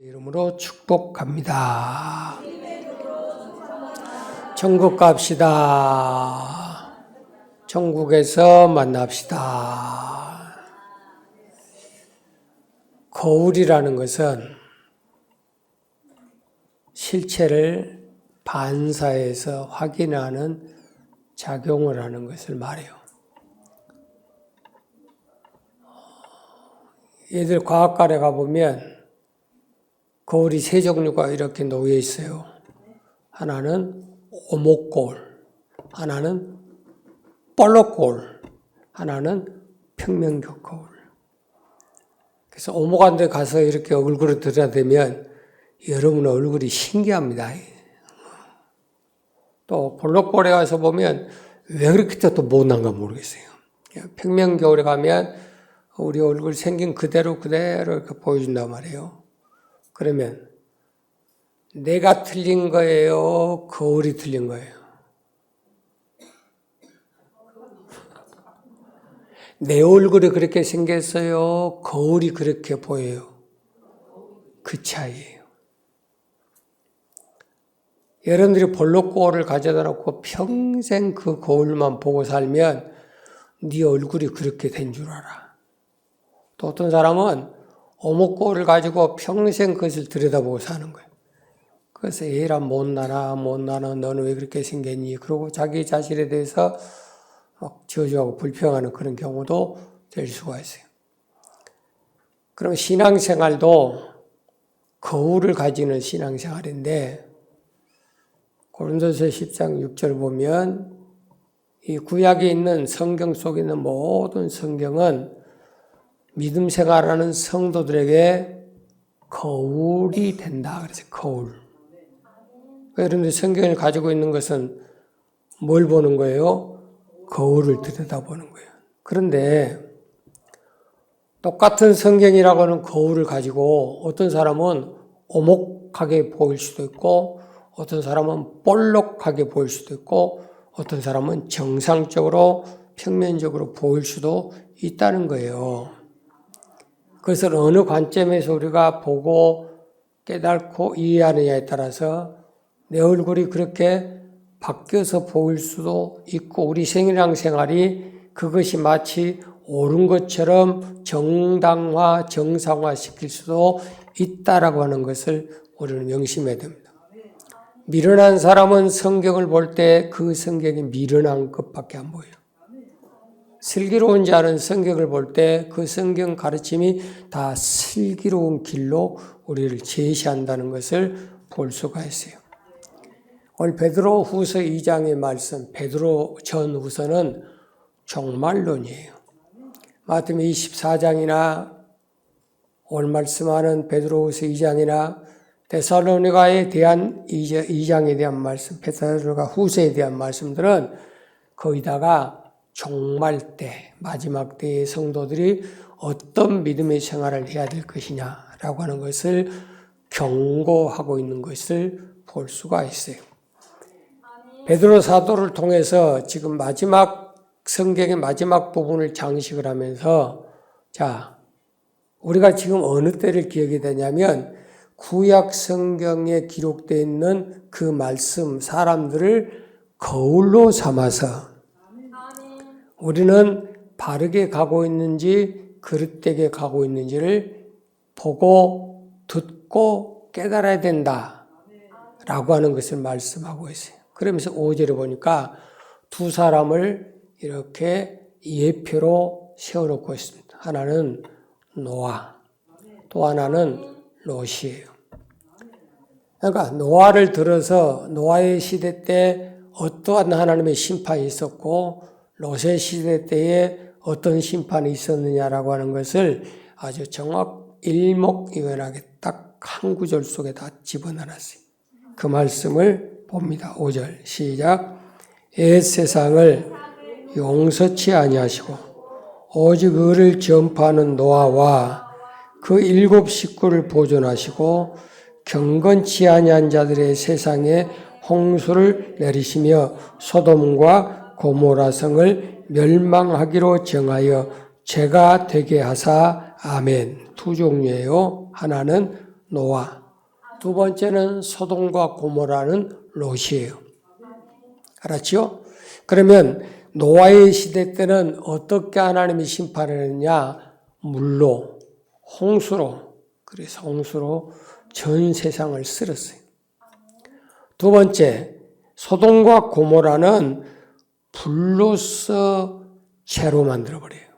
이름으로 축복합니다. 천국 갑시다. 천국에서 만납시다. 거울이라는 것은 실체를 반사해서 확인하는 작용을 하는 것을 말해요. 얘들 과학관에 가보면 거울이 세 종류가 이렇게 놓여 있어요. 하나는 오목거울, 하나는 볼록거울, 하나는 평면적 거울. 그래서 오목한테 가서 이렇게 얼굴을 들여다보면 여러분 얼굴이 신기합니다. 또 볼록거울에 가서 보면 왜 그렇게 또 못난가 모르겠어요. 평면거울에 가면 우리 얼굴 생긴 그대로 이렇게 보여준단 말이에요. 그러면 내가 틀린 거예요? 거울이 틀린 거예요? 내 얼굴이 그렇게 생겼어요? 거울이 그렇게 보여요? 그 차이예요. 여러분들이 볼록거울을 가져다 놓고 평생 그 거울만 보고 살면 네 얼굴이 그렇게 된 줄 알아. 또 어떤 사람은 오목거울을 가지고 평생 그것을 들여다보고 사는 거예요. 그래서 얘라 못나나 너는 왜 그렇게 생겼니? 그러고 자기 자신에 대해서 막 저주하고 불평하는 그런 경우도 될 수가 있어요. 그럼 신앙생활도 거울을 가지는 신앙생활인데 고린도서 10장 6절 보면 이 구약에 있는 성경 속에 있는 모든 성경은 믿음 생활하는 성도들에게 거울이 된다. 그래서 거울. 여러분들 성경을 가지고 있는 것은 뭘 보는 거예요? 거울을 들여다보는 거예요. 그런데 똑같은 성경이라고 하는 거울을 가지고 어떤 사람은 오목하게 보일 수도 있고 어떤 사람은 볼록하게 보일 수도 있고 어떤 사람은 정상적으로 평면적으로 보일 수도 있다는 거예요. 그것을 어느 관점에서 우리가 보고 깨닫고 이해하느냐에 따라서 내 얼굴이 그렇게 바뀌어서 보일 수도 있고 우리 신앙생활이 그것이 마치 옳은 것처럼 정당화, 정상화 시킬 수도 있다라고 하는 것을 우리는 명심해야 됩니다. 미련한 사람은 성경을 볼 때 그 성경이 미련한 것밖에 안 보여요. 슬기로운 자는 성경을 볼 때 그 성경 가르침이 다 슬기로운 길로 우리를 제시한다는 것을 볼 수가 있어요. 오늘 베드로 후서 2장의 말씀, 베드로 전 후서는 종말론이에요. 마태복음 24장이나 오늘 말씀하는 베드로 후서 2장이나 데살로니가에 대한 2장에 대한 말씀, 데살로니가 후서에 대한 말씀들은 거기다가 종말 때, 마지막 때의 성도들이 어떤 믿음의 생활을 해야 될 것이냐라고 하는 것을 경고하고 있는 것을 볼 수가 있어요. 베드로 사도를 통해서 지금 성경의 마지막 부분을 장식을 하면서 우리가 지금 어느 때를 기억해야 되냐면 구약 성경에 기록되어 있는 그 말씀, 사람들을 거울로 삼아서 우리는 바르게 가고 있는지 그릇되게 가고 있는지를 보고 듣고 깨달아야 된다라고 하는 것을 말씀하고 있어요. 그러면서 5절에 보니까 두 사람을 이렇게 예표로 세워놓고 있습니다. 하나는 노아, 또 하나는 롯이에요. 그러니까 노아를 들어서 노아의 시대 때 어떠한 하나님의 심판이 있었고 롯의 시대 때에 어떤 심판이 있었느냐라고 하는 것을 아주 일목요연하게 딱 한 구절 속에 다 집어넣었어요. 그 말씀을 봅니다. 5절 시작. 옛 세상을 용서치 아니하시고 오직 의를 전파하는 노아와 그 7 식구를 보존하시고 경건치 아니한 자들의 세상에 홍수를 내리시며 소돔과 고모라 성을 멸망하기로 정하여 죄가 되게 하사 아멘. 두 종류예요. 하나는 노아. 두 번째는 소돔과 고모라는 롯이에요. 알았죠? 그러면 노아의 시대 때는 어떻게 하나님이 심판을 했느냐? 물로, 홍수로. 그래서 홍수로 전 세상을 쓸었어요. 두 번째, 소돔과 고모라는 불로서 죄로 만들어버려요.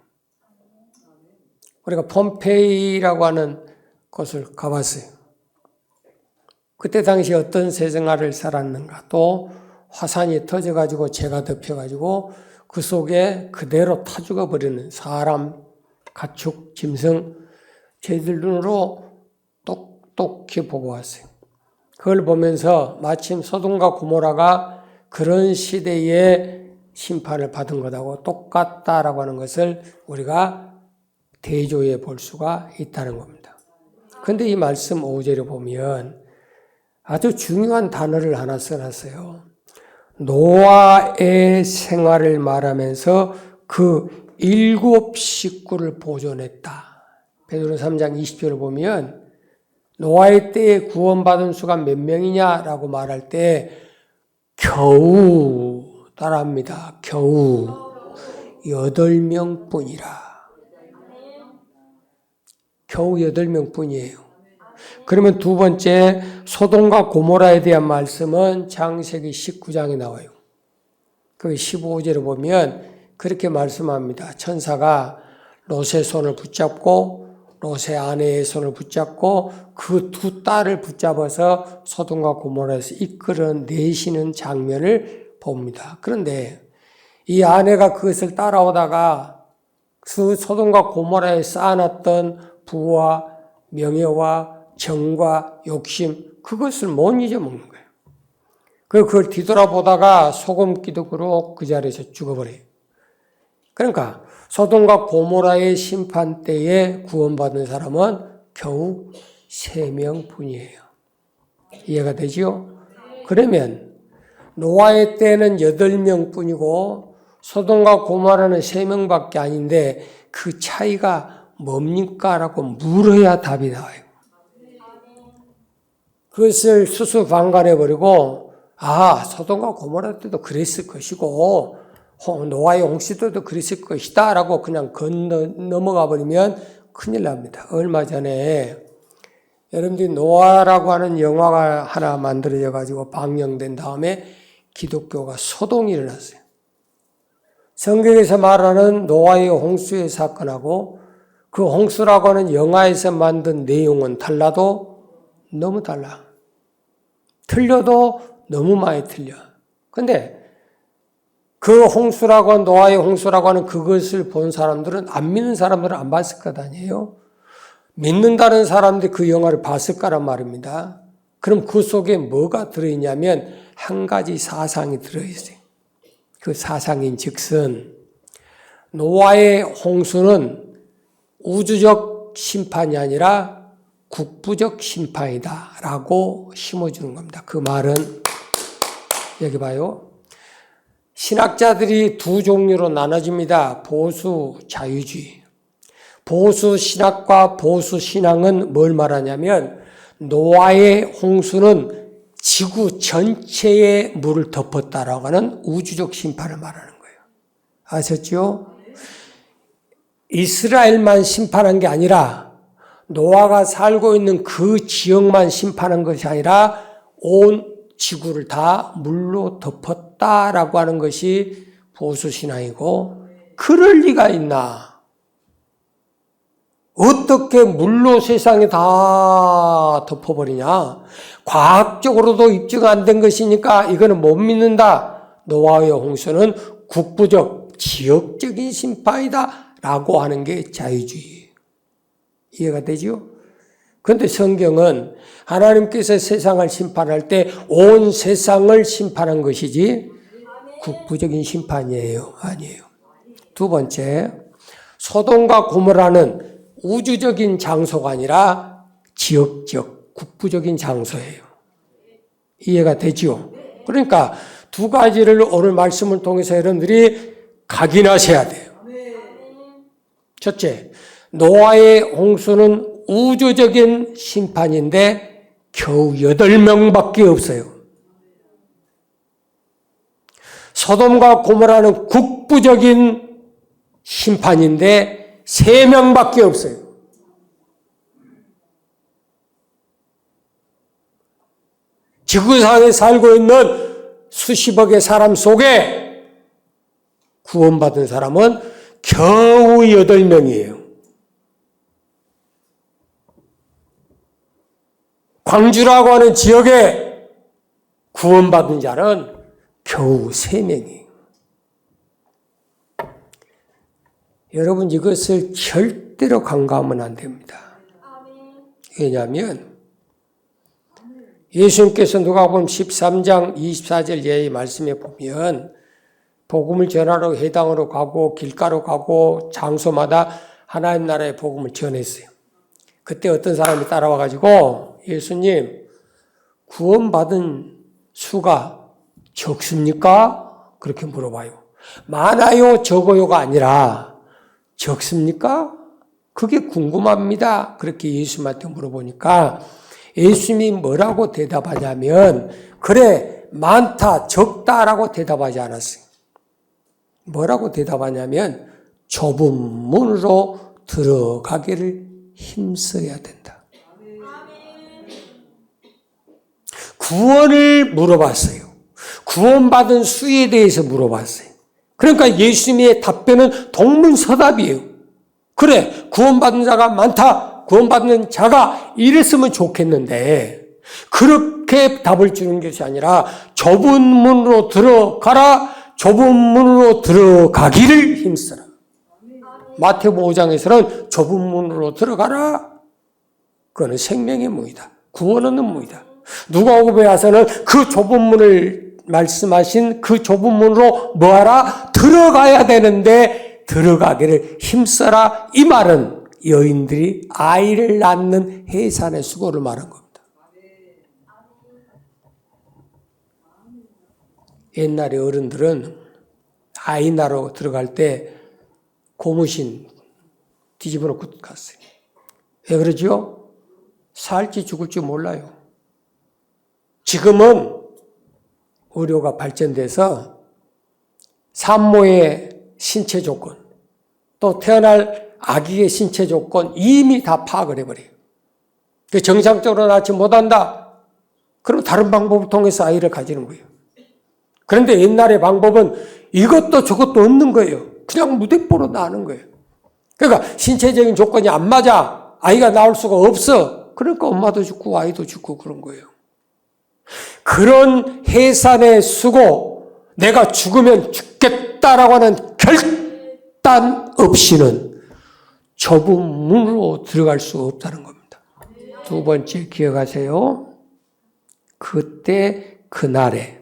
우리가 폼페이라고 하는 곳을 가봤어요. 그때 당시 어떤 세생활을 살았는가. 또 화산이 터져가지고 재가 덮여가지고 그 속에 그대로 타 죽어버리는 사람, 가축, 짐승, 저희들 눈으로 똑똑히 보고 왔어요. 그걸 보면서 마침 소돔과 고모라가 그런 시대에 심판을 받은 것하고 똑같다라고 하는 것을 우리가 대조해 볼 수가 있다는 겁니다. 그런데 이 말씀 5절에 보면 아주 중요한 단어를 하나 써놨어요. 노아의 생활을 말하면서 그 7 식구를 보존했다. 베드로서 3장 20절을 보면 노아의 때에 구원받은 수가 몇 명이냐라고 말할 때 겨우 따라합니다. 겨우 8명뿐이라. 겨우 8명뿐이에요. 그러면 두 번째 소돔과 고모라에 대한 말씀은 창세기 19장에 나와요. 그 15절에 보면 그렇게 말씀합니다. 천사가 롯의 손을 붙잡고 롯의 아내의 손을 붙잡고 그 두 딸을 붙잡아서 소돔과 고모라에서 이끌어내시는 장면을 봅니다. 그런데 이 아내가 그것을 따라오다가 그 소돔과 고모라에 쌓아놨던 부와 명예와 정과 욕심, 그것을 못 잊어먹는 거예요. 그걸 뒤돌아보다가 소금 기둥으로 그 자리에서 죽어버려요. 그러니까 소돔과 고모라의 심판 때에 구원받은 사람은 겨우 3명뿐이에요. 이해가 되죠? 그러면 노아의 때는 8명뿐이고 소돔과 고모라는 3명밖에 아닌데 그 차이가 뭡니까? 라고 물어야 답이 나와요. 그것을 수수방관해버리고 소돔과 고모라 때도 그랬을 것이고 노아의 홍수 때도 그랬을 것이다 라고 그냥 넘어가 버리면 큰일 납니다. 얼마 전에 여러분들이 노아라고 하는 영화가 하나 만들어져 가지고 방영된 다음에 기독교가 소동이 일어났어요. 성경에서 말하는 노아의 홍수의 사건하고 그 홍수라고 하는 영화에서 만든 내용은 달라도 너무 달라. 틀려도 너무 많이 틀려. 근데 그 홍수라고 하는 노아의 홍수라고 하는 그것을 본 사람들은 안 믿는 사람들은 안 봤을 것 아니에요. 믿는다는 사람들이 그 영화를 봤을 거란 말입니다. 그럼 그 속에 뭐가 들어있냐면 한 가지 사상이 들어있어요. 그 사상인 즉슨 노아의 홍수는 우주적 심판이 아니라 국부적 심판이다 라고 심어주는 겁니다. 그 말은 여기 봐요. 신학자들이 두 종류로 나눠집니다. 보수 자유주의. 보수 신학과 보수 신앙은 뭘 말하냐면 노아의 홍수는 지구 전체에 물을 덮었다라고 하는 우주적 심판을 말하는 거예요. 아셨죠? 이스라엘만 심판한 게 아니라 노아가 살고 있는 그 지역만 심판한 것이 아니라 온 지구를 다 물로 덮었다라고 하는 것이 보수신앙이고, 그럴 리가 있나? 어떻게 물로 세상에 다 덮어버리냐? 과학적으로도 입증 안 된 것이니까 이거는 못 믿는다. 노아의 홍수는 국부적, 지역적인 심판이다 라고 하는 게 자유주의. 이해가 되죠? 그런데 성경은 하나님께서 세상을 심판할 때 온 세상을 심판한 것이지 국부적인 심판이에요. 아니에요. 두 번째, 소돔과 고모라는 우주적인 장소가 아니라 지역적, 국부적인 장소예요. 이해가 되죠? 그러니까 두 가지를 오늘 말씀을 통해서 여러분들이 각인하셔야 돼요. 첫째, 노아의 홍수는 우주적인 심판인데 겨우 8명밖에 없어요. 소돔과 고모라는 국부적인 심판인데 3명밖에 없어요. 지구상에 살고 있는 수십억의 사람 속에 구원받은 사람은 겨우 8명이에요. 광주라고 하는 지역에 구원받은 자는 겨우 3명이에요. 여러분 이것을 절대로 간과하면 안 됩니다. 왜냐하면 예수님께서 누가복음 13장 24절 예의 말씀에 보면 복음을 전하러 회당으로 가고 길가로 가고 장소마다 하나님 나라의 복음을 전했어요. 그때 어떤 사람이 따라와 가지고 예수님 구원받은 수가 적습니까? 그렇게 물어봐요. 많아요, 적어요가 아니라 적습니까? 그게 궁금합니다. 그렇게 예수님한테 물어보니까 예수님이 뭐라고 대답하냐면 그래 많다, 적다라고 대답하지 않았어요. 뭐라고 대답하냐면 좁은 문으로 들어가기를 힘써야 된다. 구원을 물어봤어요. 구원받은 수에 대해서 물어봤어요. 그러니까 예수님의 답변은 동문서답이에요. 그래, 구원받은 자가 많다. 구원받는 자가 이랬으면 좋겠는데 그렇게 답을 주는 것이 아니라 좁은 문으로 들어가라. 좁은 문으로 들어가기를 힘써라. 마태복음 5장에서는 좁은 문으로 들어가라. 그거는 생명의 문이다. 구원 얻는 문이다. 누가복음에 와서는 그 좁은 문을 말씀하신 그 좁은 문으로 뭐하라? 들어가야 되는데 들어가기를 힘써라. 이 말은 여인들이 아이를 낳는 해산의 수고를 말한 겁니다. 옛날에 어른들은 아이 낳으러 들어갈 때 고무신 뒤집어 놓고 갔어요. 왜 그러죠? 살지 죽을지 몰라요. 지금은 의료가 발전돼서 산모의 신체 조건, 또 태어날 아기의 신체 조건 이미 다 파악을 해버려요. 정상적으로 낳지 못한다. 그럼 다른 방법을 통해서 아이를 가지는 거예요. 그런데 옛날의 방법은 이것도 저것도 없는 거예요. 그냥 무대뽀로 낳는 거예요. 그러니까 신체적인 조건이 안 맞아. 아이가 나올 수가 없어. 그러니까 엄마도 죽고 아이도 죽고 그런 거예요. 그런 해산의 수고, 내가 죽으면 죽겠다라고 하는 결단 없이는 좁은 문으로 들어갈 수 없다는 겁니다. 두 번째 기억하세요. 그때 그날에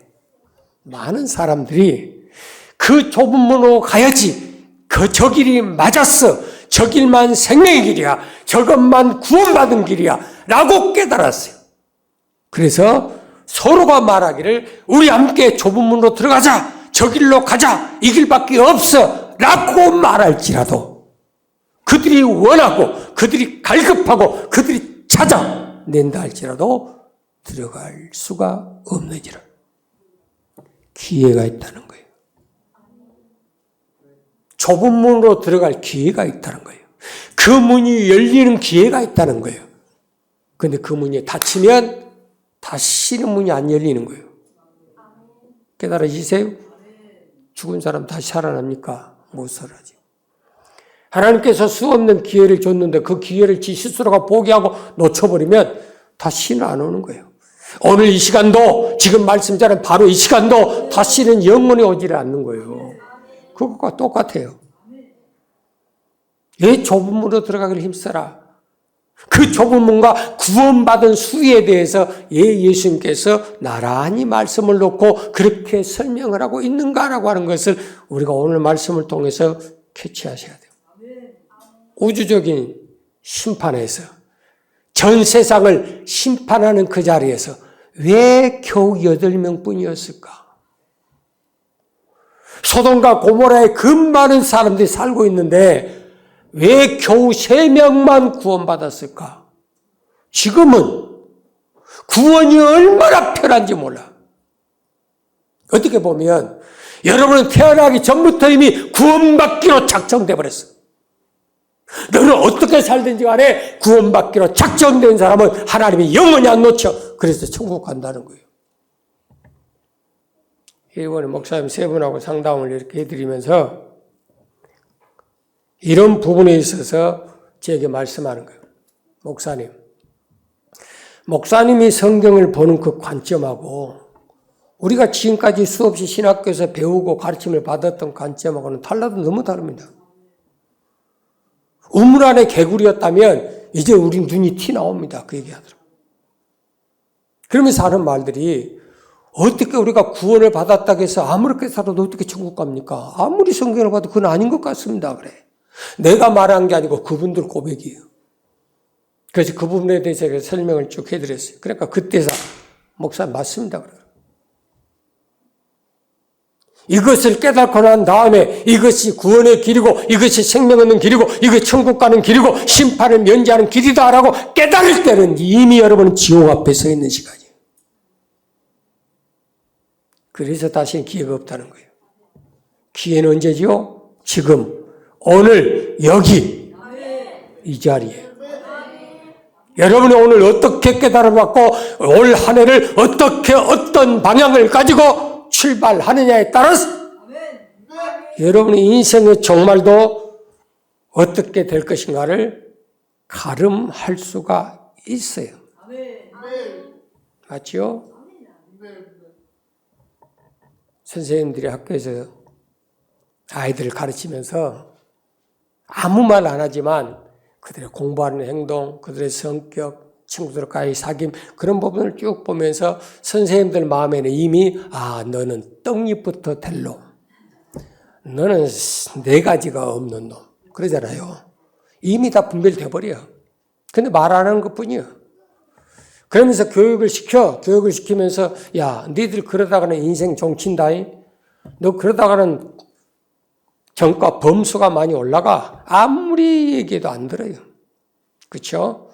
많은 사람들이 그 좁은 문으로 가야지. 저 길이 맞았어. 저 길만 생명의 길이야. 저것만 구원받은 길이야. 라고 깨달았어요. 그래서 서로가 말하기를 우리 함께 좁은 문으로 들어가자. 저 길로 가자. 이 길밖에 없어. 라고 말할지라도 그들이 원하고 그들이 갈급하고 그들이 찾아낸다 할지라도 들어갈 수가 없는지라. 기회가 있다는 거예요. 좁은 문으로 들어갈 기회가 있다는 거예요. 그 문이 열리는 기회가 있다는 거예요. 그런데 그 문이 닫히면 다시는 문이 안 열리는 거예요. 깨달아지세요? 죽은 사람 다시 살아납니까? 못 살아나죠. 하나님께서 수없는 기회를 줬는데 그 기회를 지 스스로가 포기하고 놓쳐버리면 다시는 안 오는 거예요. 오늘 이 시간도 지금 말씀자는 바로 이 시간도 다시는 영원히 오지를 않는 거예요. 그것과 똑같아요. 왜 좁은 문으로 들어가기를 힘써라. 그 좁은 문과 구원받은 수에 대해서 예수님께서 나란히 말씀을 놓고 그렇게 설명을 하고 있는가라고 하는 것을 우리가 오늘 말씀을 통해서 캐치하셔야 돼요. 우주적인 심판에서 전 세상을 심판하는 그 자리에서 왜 겨우 8명뿐이었을까? 소돔과 고모라에 그 많은 사람들이 살고 있는데 왜 겨우 3명만 구원받았을까? 지금은 구원이 얼마나 편한지 몰라. 어떻게 보면 여러분은 태어나기 전부터 이미 구원받기로 작정돼 버렸어. 너는 어떻게 살든지 간에 구원받기로 작정된 사람은 하나님이 영원히 안 놓쳐. 그래서 천국 간다는 거예요. 이번에 목사님 3분하고 상담을 이렇게 해드리면서 이런 부분에 있어서 제게 말씀하는 거예요. 목사님이 성경을 보는 그 관점하고 우리가 지금까지 수없이 신학교에서 배우고 가르침을 받았던 관점하고는 달라도 너무 다릅니다. 우물 안에 개구리였다면 이제 우리 눈이 티 나옵니다. 그 얘기하더라고요. 그러면서 하는 말들이 어떻게 우리가 구원을 받았다고 해서 아무렇게 살아도 어떻게 천국 갑니까? 아무리 성경을 봐도 그건 아닌 것 같습니다. 그래. 내가 말한 게 아니고 그분들 고백이에요. 그래서 그 부분에 대해서 제가 설명을 쭉 해드렸어요. 그러니까 그때서 목사님 맞습니다. 그래요. 이것을 깨닫고 난 다음에 이것이 구원의 길이고 이것이 생명 얻는 길이고 이것이 천국 가는 길이고 심판을 면제하는 길이다라고 깨달을 때는 이미 여러분은 지옥 앞에 서 있는 시간이에요. 그래서 다시는 기회가 없다는 거예요. 기회는 언제지요? 지금, 오늘, 여기, 이 자리에. 여러분이 오늘 어떻게 깨달아받고 올 한 해를 어떻게 어떤 방향을 가지고 출발하느냐에 따라서 여러분의 인생의 종말도 어떻게 될 것인가를 가름할 수가 있어요. 맞죠? 선생님들이 학교에서 아이들을 가르치면서 아무 말 안 하지만 그들의 공부하는 행동, 그들의 성격, 친구들과의 사귐 그런 부분을 쭉 보면서 선생님들 마음에는 이미 너는 떡잎부터 될 놈, 너는 4가지가 없는 놈 그러잖아요. 이미 다 분별돼 버려. 근데 말 안 하는 것뿐이야. 그러면서 교육을 시키면서 야, 너희들 그러다가는 인생 종친다잉. 너 그러다가는 전과 범수가 많이 올라가. 아무리 얘기해도 안 들어요. 그렇죠?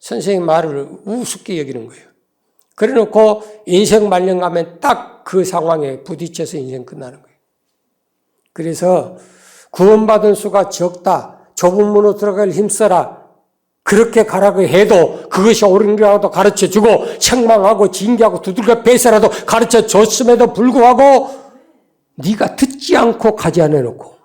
선생님 말을 우습게 여기는 거예요. 그래 놓고 인생 말년 가면 딱 그 상황에 부딪혀서 인생 끝나는 거예요. 그래서 구원받은 수가 적다. 좁은 문으로 들어갈 힘써라. 그렇게 가라고 해도 그것이 옳은 거라도 가르쳐주고 책망하고 징계하고 두들겨 패서라도 가르쳐줬음에도 불구하고 네가 듣지 않고 가지 않아놓고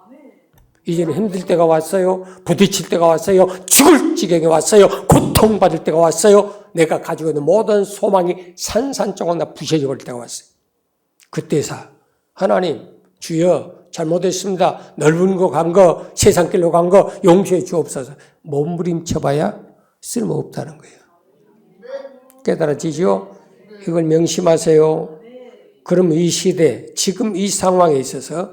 이제는 힘들 때가 왔어요. 부딪힐 때가 왔어요. 죽을 지경에 왔어요. 고통받을 때가 왔어요. 내가 가지고 있는 모든 소망이 산산조각 다 부셔져 버릴 때가 왔어요. 그때사 하나님 주여 잘못했습니다. 넓은 거 간 거 세상 길로 간 거 용서해 주옵소서. 몸부림쳐봐야 쓸모없다는 거예요. 깨달아지죠? 이걸 명심하세요. 그럼 이 시대 지금 이 상황에 있어서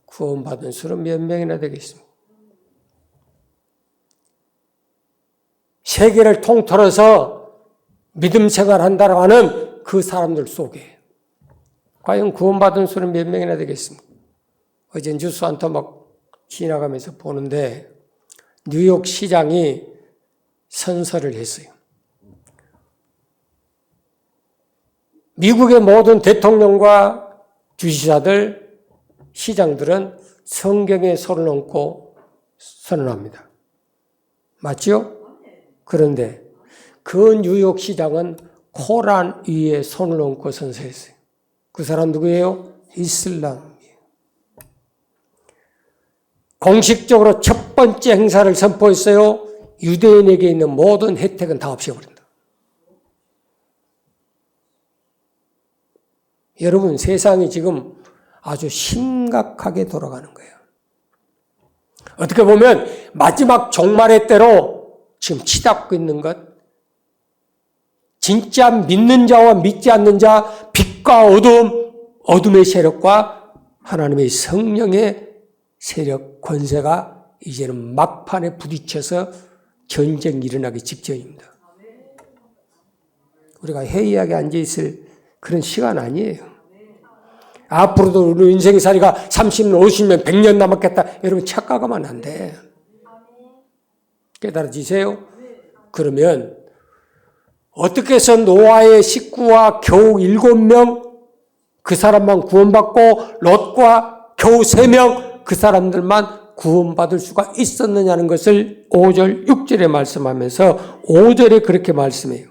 구원받은 수는 몇 명이나 되겠습니까? 세계를 통틀어서 믿음 생활한다고 하는 그 사람들 속에 과연 구원받은 수는 몇 명이나 되겠습니까? 어제 뉴스 한 터 막 지나가면서 보는데 뉴욕 시장이 선서를 했어요. 미국의 모든 대통령과 주지사들, 시장들은 성경에 손을 얹고 선언합니다. 맞죠? 그런데 그 뉴욕 시장은 코란 위에 손을 얹고 선서했어요. 그 사람 누구예요? 이슬람이에요. 공식적으로 첫 번째 행사를 선포했어요. 유대인에게 있는 모든 혜택은 다 없애버린다. 여러분, 세상이 지금 아주 심각하게 돌아가는 거예요. 어떻게 보면 마지막 종말의 때로 지금 치닫고 있는 것, 진짜 믿는 자와 믿지 않는 자, 빛과 어둠, 어둠의 세력과 하나님의 성령의 세력, 권세가 이제는 막판에 부딪혀서 전쟁이 일어나기 직전입니다. 우리가 해이하게 앉아있을 그런 시간 아니에요. 앞으로도 우리 인생살이가 30년, 50년, 100년 남았겠다. 여러분 착각하면 안 돼. 깨달아지세요? 그러면 어떻게 해서 노아의 식구와 겨우 7명 그 사람만 구원받고 롯과 겨우 3명 그 사람들만 구원받을 수가 있었느냐는 것을 5절, 6절에 말씀하면서 5절에 그렇게 말씀해요.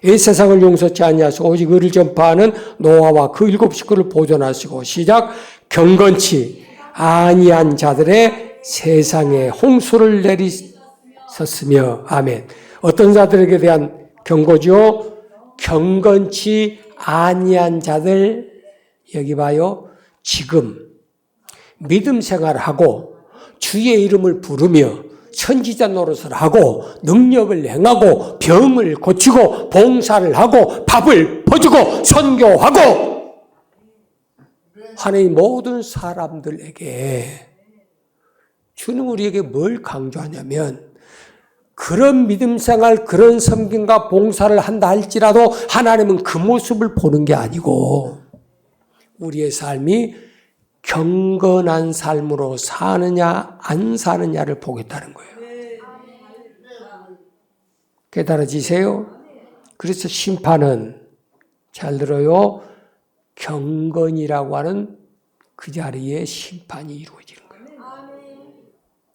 이 세상을 용서치 아니하시고 오직 의를 전파하는 노아와 그 7 식구를 보존하시고 시작 경건치 아니한 자들의 세상에 홍수를 내리셨으며 아멘. 어떤 자들에게 대한 경고죠? 경건치 아니한 자들 여기 봐요. 지금 믿음 생활을 하고 주의 이름을 부르며 선지자 노릇을 하고 능력을 행하고 병을 고치고 봉사를 하고 밥을 퍼주고 선교하고 하나님 모든 사람들에게 주는 우리에게 뭘 강조하냐면 그런 믿음 생활, 그런 섬김과 봉사를 한다 할지라도 하나님은 그 모습을 보는 게 아니고 우리의 삶이 경건한 삶으로 사느냐 안 사느냐를 보겠다는 거예요. 깨달아지세요? 그래서 심판은 잘 들어요. 경건이라고 하는 그 자리에 심판이 이루어지는 거예요.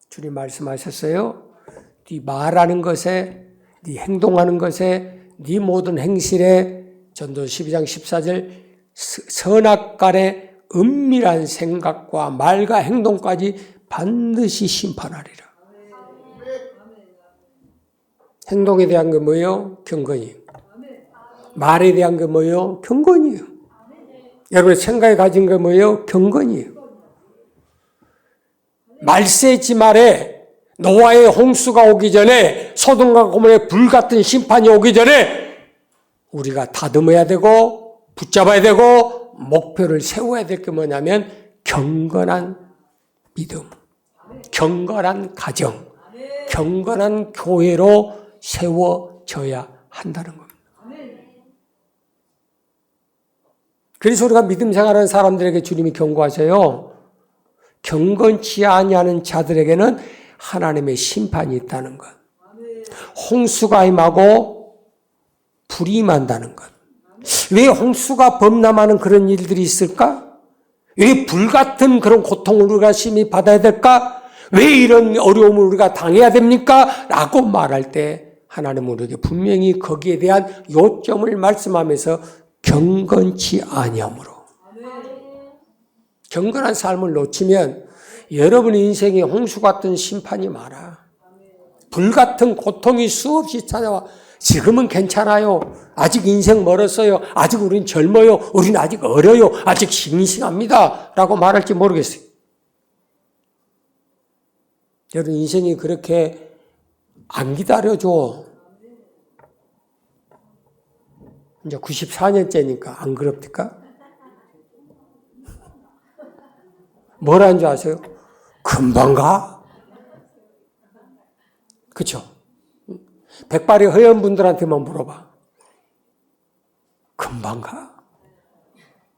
주님 말씀하셨어요. 네 말하는 것에, 네 행동하는 것에, 네 모든 행실에 전도 12장 14절 선악간에 은밀한 생각과 말과 행동까지 반드시 심판하리라. 행동에 대한 게 뭐예요? 경건이에요. 말에 대한 게 뭐예요? 경건이에요. 여러분의 생각에 가진 게 뭐예요? 경건이에요. 말세지 말에 노아의 홍수가 오기 전에 소돔과 고모라의 불같은 심판이 오기 전에 우리가 다듬어야 되고 붙잡아야 되고 목표를 세워야 될 게 뭐냐면 경건한 믿음, 경건한 가정, 경건한 교회로 세워져야 한다는 겁니다. 그래서 우리가 믿음 생활하는 사람들에게 주님이 경고하세요. 경건치 아니하는 자들에게는 하나님의 심판이 있다는 것. 홍수가 임하고 불이 임한다는 것. 왜 홍수가 범람하는 그런 일들이 있을까? 왜 불같은 그런 고통을 우리가 심히 받아야 될까? 왜 이런 어려움을 우리가 당해야 됩니까? 라고 말할 때 하나님은 우리에게 분명히 거기에 대한 요점을 말씀하면서 경건치 아니함으로. 경건한 삶을 놓치면 여러분 인생에 홍수 같은 심판이 많아. 불같은 고통이 수없이 찾아와. 지금은 괜찮아요. 아직 인생 멀었어요. 아직 우린 젊어요. 우린 아직 어려요. 아직 싱싱합니다. 라고 말할지 모르겠어요. 여러분 인생이 그렇게 안 기다려줘. 이제 94년째니까 안 그럽니까? 뭐라는 줄 아세요? 금방 가? 그쵸? 백발이 회원분들한테만 물어봐. 금방 가?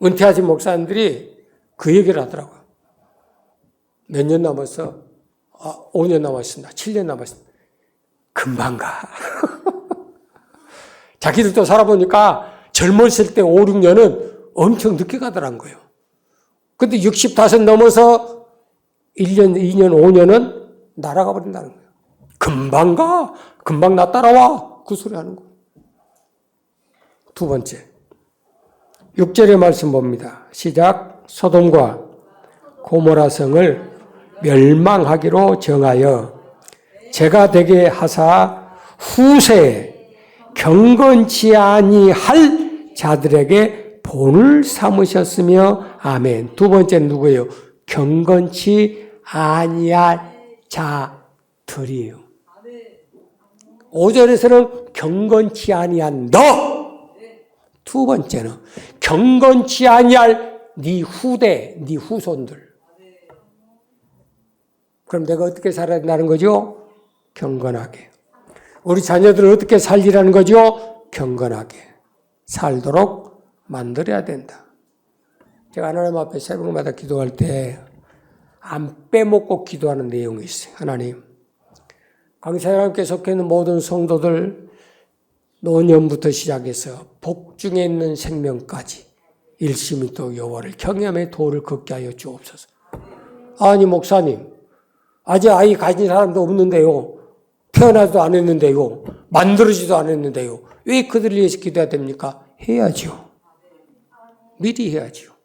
은퇴하신 목사님들이 그 얘기를 하더라고요. 몇 년 남았어? 5년 남았습니다. 7년 남았습니다. 금방 가. 자기들도 살아보니까 젊었을 때 5, 6년은 엄청 늦게 가더란 거예요. 근데 65 넘어서 1년, 2년, 5년은 날아가 버린다는 거예요. 금방 가. 금방 나 따라와. 그 소리 하는 거예요. 두 번째. 6절의 말씀 봅니다. 시작. 소돔과 고모라 성을 멸망하기로 정하여 제가 되게 하사 후세에 경건치 아니할 자들에게 본을 삼으셨으며 아멘. 두 번째는 누구예요? 경건치 아니할 자들이에요. 5절에서는 경건치 아니한 너. 두 번째는 경건치 아니할 네 후대, 네 후손들. 그럼 내가 어떻게 살아야 된다는 거죠? 경건하게. 우리 자녀들을 어떻게 살리라는 거죠? 경건하게 살도록 만들어야 된다. 제가 하나님 앞에 새벽마다 기도할 때 안 빼먹고 기도하는 내용이 있어요. 하나님, 강사님께 속해 있는 모든 성도들 노년부터 시작해서 복중에 있는 생명까지 일심이 또 여호와를 경외함의 도를 걷게 하여 주옵소서. 아니 목사님, 아직 아이 가진 사람도 없는데요. 태어나지도 않았는데요. 만들어지도 않았는데요. 왜 그들을 위해서 기도해야 됩니까? 해야죠. 미리 해야죠.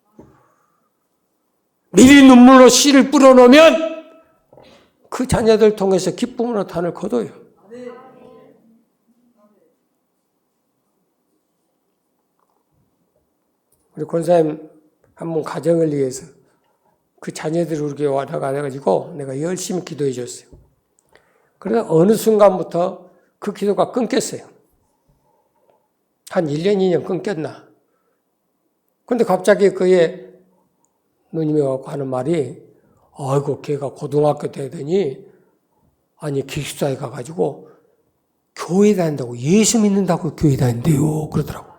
미리 눈물로 씨를 뿌려놓으면 그 자녀들 통해서 기쁨으로 단을 거둬요. 우리 권사님 한 분 가정을 위해서 그 자녀들이 우리 교회 와가지고 내가 열심히 기도해 줬어요. 그러나 어느 순간부터 그 기도가 끊겼어요. 한 1년, 2년 끊겼나. 근데 갑자기 그의 누님이 와서 하는 말이, 아이고, 걔가 고등학교 되더니, 아니, 기숙사에 가가지고, 교회 다닌다고, 예수 믿는다고 교회 다닌대요. 그러더라고.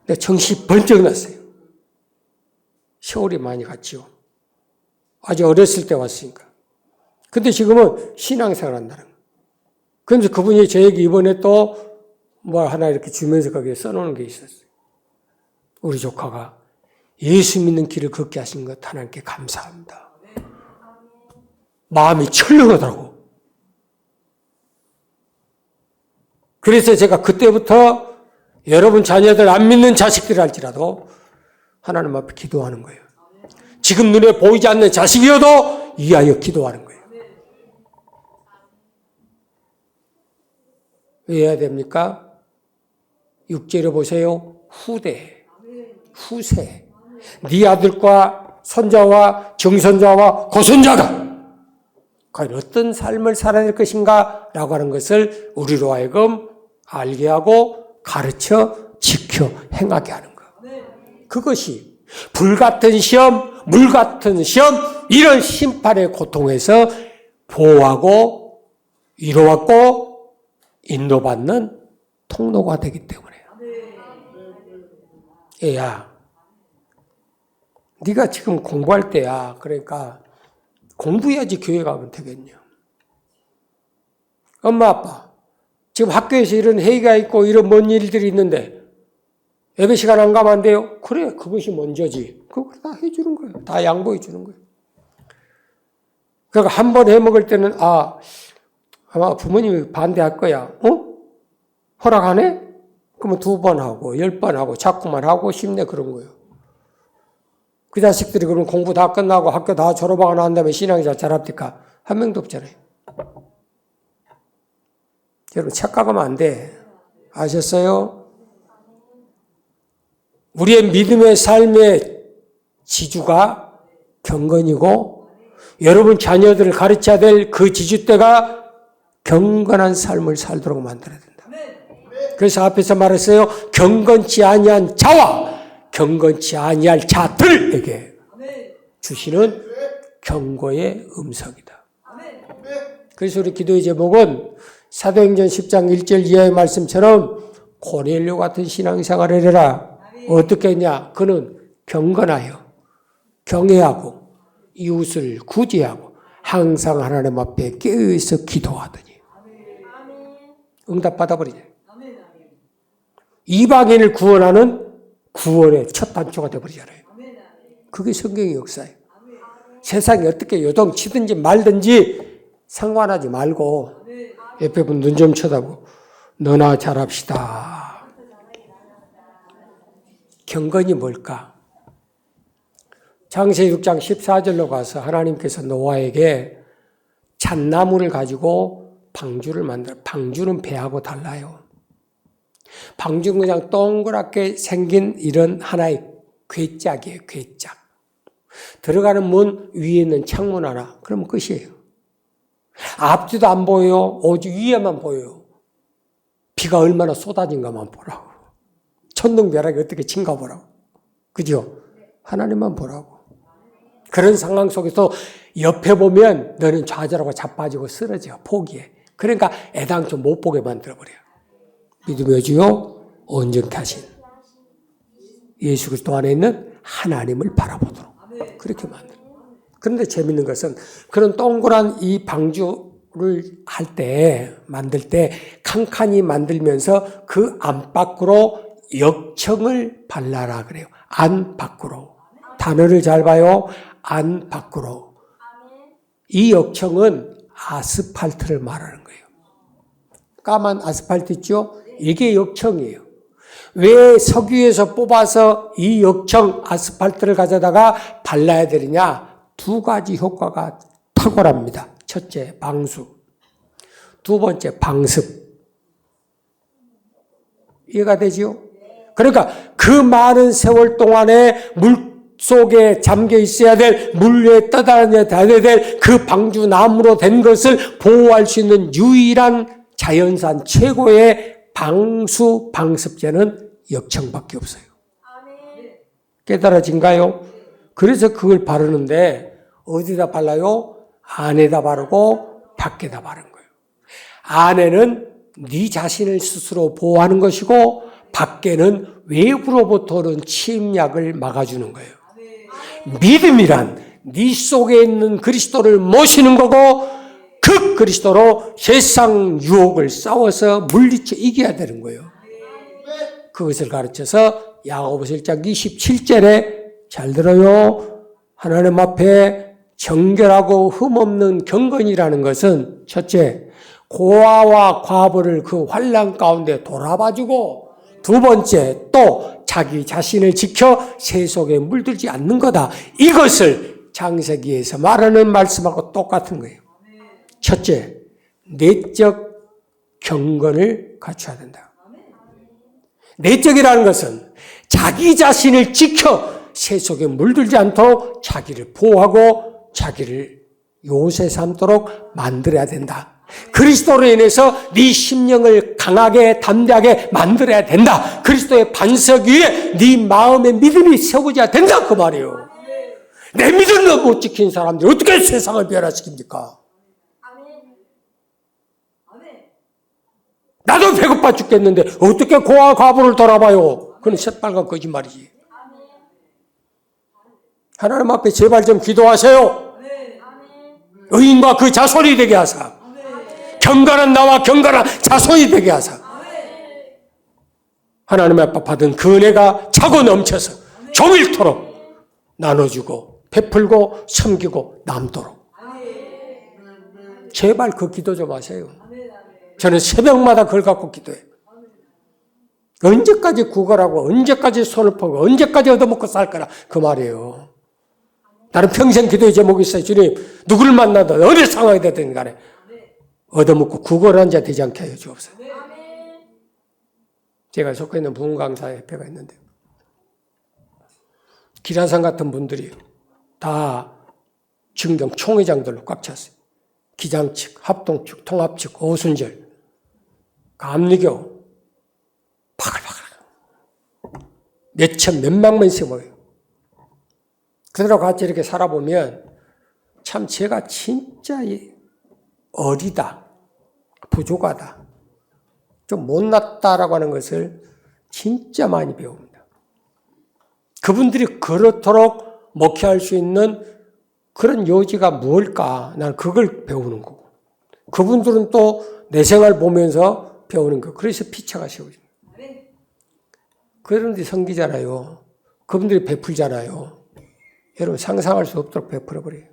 내가 정신이 번쩍 났어요. 세월이 많이 갔지요. 아주 어렸을 때 왔으니까. 근데 지금은 신앙생활 한다는 거예요. 그러면서 그분이 저에게 이번에 또 뭘 하나 이렇게 주면서 거기에 써놓은 게 있었어요. 우리 조카가 예수 믿는 길을 걷게 하신 것 하나님께 감사합니다. 마음이 철렁하더라고. 그래서 제가 그때부터 여러분 자녀들 안 믿는 자식들할지라도 하나님 앞에 기도하는 거예요. 지금 눈에 보이지 않는 자식이어도 위하여 기도하는 거예요. 왜 해야 됩니까? 6절에 보세요. 후대, 후세. 네 아들과 손자와 정손자와 고손자가 과연 어떤 삶을 살아야 될 것인가 라고 하는 것을 우리로 하여금 알게 하고 가르쳐 지켜 행하게 하는 것. 그것이 불같은 시험, 물같은 시험, 이런 심판의 고통에서 보호하고 위로받고 인도받는 통로가 되기 때문에. 애야, 네가 지금 공부할 때야. 그러니까 공부해야지 교회 가면 되겠냐. 엄마 아빠, 지금 학교에서 이런 회의가 있고 이런 먼 일들이 있는데 예배 시간 안 가면 안 돼요? 그래, 그것이 먼저지. 그걸 다 해주는 거예요. 다 양보해 주는 거예요. 그러니까 한 번 해먹을 때는 아마 부모님이 반대할 거야. 허락 안 해? 그러면 2번 하고 10번 하고 자꾸만 하고 싶네 그런 거예요. 그 자식들이 그럼 공부 다 끝나고 학교 다 졸업하고 난 다음에 신앙이 잘 자랍니까? 한 명도 없잖아요. 여러분 착각하면 안 돼. 아셨어요? 우리의 믿음의 삶의 지주가 경건이고 여러분 자녀들을 가르쳐야 될 그 지주대가 경건한 삶을 살도록 만들어야 된다. 그래서 앞에서 말했어요. 경건치 아니한 자와 경건치 아니할 자들에게 주시는 경고의 음성이다. 그래서 우리 기도의 제목은 사도행전 10장 1절 이하의 말씀처럼 고넬료 같은 신앙생활을 해라. 어떻게 했냐? 그는 경건하여 경외하고 이웃을 구제하고 항상 하나님 앞에 깨어서 기도하더니 응답 받아버리죠. 이방인을 구원하는 구원의 첫 단초가 되어버리잖아요. 그게 성경의 역사예요. 세상이 어떻게 요동치든지 말든지 상관하지 말고 옆에 분 눈 좀 쳐다보고 너나 잘합시다. 경건이 뭘까? 창세기 6장 14절로 가서 하나님께서 노아에게 잣나무를 가지고 방주를 만들어. 방주는 배하고 달라요. 방주는 그냥 동그랗게 생긴 이런 하나의 괴짝이에요. 괴짝. 들어가는 문 위에 있는 창문 하나. 그러면 끝이에요. 앞뒤도 안 보여요. 오직 위에만 보여요. 비가 얼마나 쏟아진가만 보라고. 천둥벼락이 어떻게 친가 보라고. 그죠? 하나님만 보라고. 그런 상황 속에서 옆에 보면 너는 좌절하고 자빠지고 쓰러져. 포기해. 그러니까 애당초 못 보게 만들어버려요. 믿음의 주요 온전케 하신 예수 그리스도 안에 있는 하나님을 바라보도록 그렇게 만들어요. 그런데 재밌는 것은 그런 동그란 이 방주를 만들 때 칸칸이 만들면서 그 안팎으로 역청을 발라라 그래요. 안팎으로. 단어를 잘 봐요. 안팎으로. 이 역청은 아스팔트를 말하는 거예요. 까만 아스팔트 있죠? 이게 역청이에요. 왜 석유에서 뽑아서 이 역청 아스팔트를 가져다가 발라야 되느냐? 두 가지 효과가 탁월합니다. 첫째, 방수. 두 번째, 방습. 이해가 되지요? 그러니까 그 많은 세월 동안에 물 속에 잠겨 있어야 될, 물 위에 떠다녀야 될 그 방주 나무로 된 것을 보호할 수 있는 유일한 자연산 최고의 방수 방습제는 역청밖에 없어요. 깨달아진가요? 그래서 그걸 바르는데 어디다 발라요? 안에다 바르고 밖에다 바르는 거예요. 안에는 네 자신을 스스로 보호하는 것이고 밖에는 외부로부터 침략을 막아주는 거예요. 믿음이란 네 속에 있는 그리스도를 모시는 거고 그 그리스도로 세상 유혹을 싸워서 물리쳐 이겨야 되는 거예요. 그것을 가르쳐서 야고보서 1장 27절에 잘 들어요. 하나님 앞에 정결하고 흠없는 경건이라는 것은 첫째, 고아와 과부를 그 환난 가운데 돌아봐주고 두 번째, 또 자기 자신을 지켜 세속에 물들지 않는 거다. 이것을 창세기에서 말하는 말씀하고 똑같은 거예요. 첫째, 내적 경건을 갖춰야 된다. 내적이라는 것은 자기 자신을 지켜 세속에 물들지 않도록 자기를 보호하고 자기를 요새 삼도록 만들어야 된다. 그리스도로 인해서 네 심령을 강하게 담대하게 만들어야 된다. 그리스도의 반석 위에 네 마음의 믿음이 세워져야 된다 그 말이에요. 내 믿음도 못 지킨 사람들이 어떻게 세상을 변화시킵니까? 나도 배고파 죽겠는데 어떻게 고아 과부를 돌아봐요? 그건 새빨간 거짓말이지. 하나님 앞에 제발 좀 기도하세요. 의인과 그 자손이 되게 하사 경건한 나와 경건한 자손이 되게 하사 하나님 앞에 받은 그 은혜가 차고 넘쳐서 종일토록 나눠주고 베풀고 섬기고 남도록 제발 그 기도 좀 하세요. 저는 새벽마다 그걸 갖고 기도해요. 언제까지 구걸하고 언제까지 손을 펴고 언제까지 얻어먹고 살 거라 그 말이에요. 나는 평생 기도의 제목이 있어요. 주님 누구를 만나든 어느 상황이 되든 간에 얻어먹고 구걸한 자 되지 않게 하여 주옵소서. 제가 속해 있는 부흥강사협회가 있는데 기라상 같은 분들이 다 증경 총회장들로 꽉 찼어요. 기장 측, 합동 측, 통합 측, 오순절, 감리교 파글파글 몇천 몇만 명씩 모여요. 그들하고 같이 이렇게 살아보면 참 제가 진짜 어리다, 부족하다, 좀 못났다라고 하는 것을 진짜 많이 배웁니다. 그분들이 그렇도록 목회할 수 있는 그런 요지가 무엇일까? 나는 그걸 배우는 거고. 그분들은 또 내 생활 보면서 배우는 거. 그래서 피차가 세워집니다. 그런데 섬기잖아요. 그분들이 베풀잖아요. 여러분 상상할 수 없도록 베풀어버려요.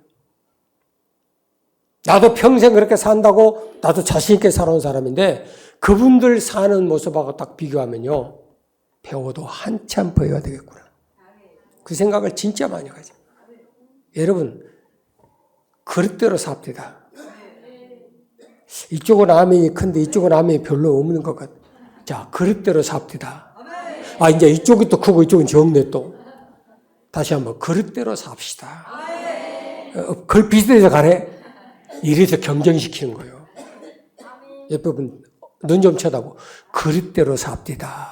나도 평생 그렇게 산다고 나도 자신 있게 살아온 사람인데 그분들 사는 모습하고 딱 비교하면요. 배워도 한참 배워야 되겠구나. 그 생각을 진짜 많이 가죠. 여러분 그릇대로 삽시다. 이쪽은 아멘이 큰데 이쪽은 아멘이 별로 없는 것 같아. 자, 그릇대로 삽시다. 아, 이제 이쪽이 또 크고 이쪽은 적네 또. 다시 한번 그릇대로 삽시다. 그걸 비슷해서 가네. 이래서 경쟁시키는 거예요. 옆에 분 눈 좀 쳐다보고 그릇대로 삽시다.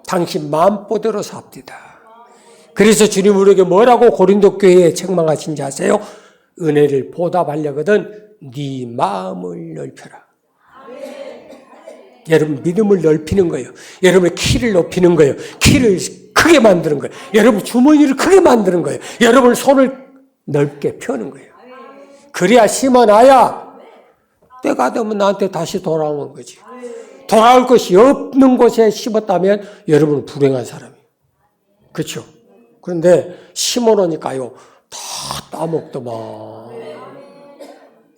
당신 마음보대로 삽시다. 그래서 주님 우리에게 뭐라고 고린도 교회에 책망하신지 아세요? 은혜를 보답하려거든 네 마음을 넓혀라. 여러분 믿음을 넓히는 거예요. 여러분의 키를 높이는 거예요. 키를 크게 크게 만드는 거예요. 여러분 주머니를 크게 만드는 거예요. 여러분 손을 넓게 펴는 거예요. 그래야 심어놔야 때가 되면 나한테 다시 돌아오는 거지. 돌아올 것이 없는 곳에 심었다면 여러분은 불행한 사람이에요. 그렇죠? 그런데 심어놓으니까요, 다 따먹더만.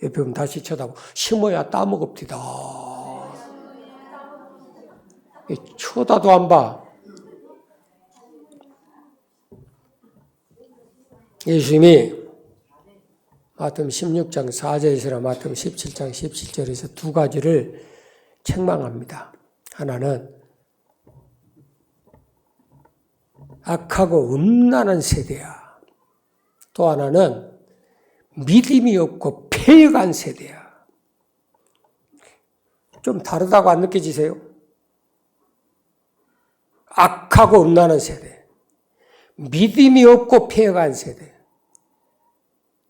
옆에 보면 다시 쳐다보고, 심어야 따먹읍디다. 쳐다도 안 봐. 예수님이 마태복음 16장 4절에서나 마태복음 17장 17절에서 두 가지를 책망합니다. 하나는 악하고 음란한 세대야. 또 하나는 믿음이 없고 폐역한 세대야. 좀 다르다고 안 느껴지세요? 악하고 음란한 세대, 믿음이 없고 폐역한 세대.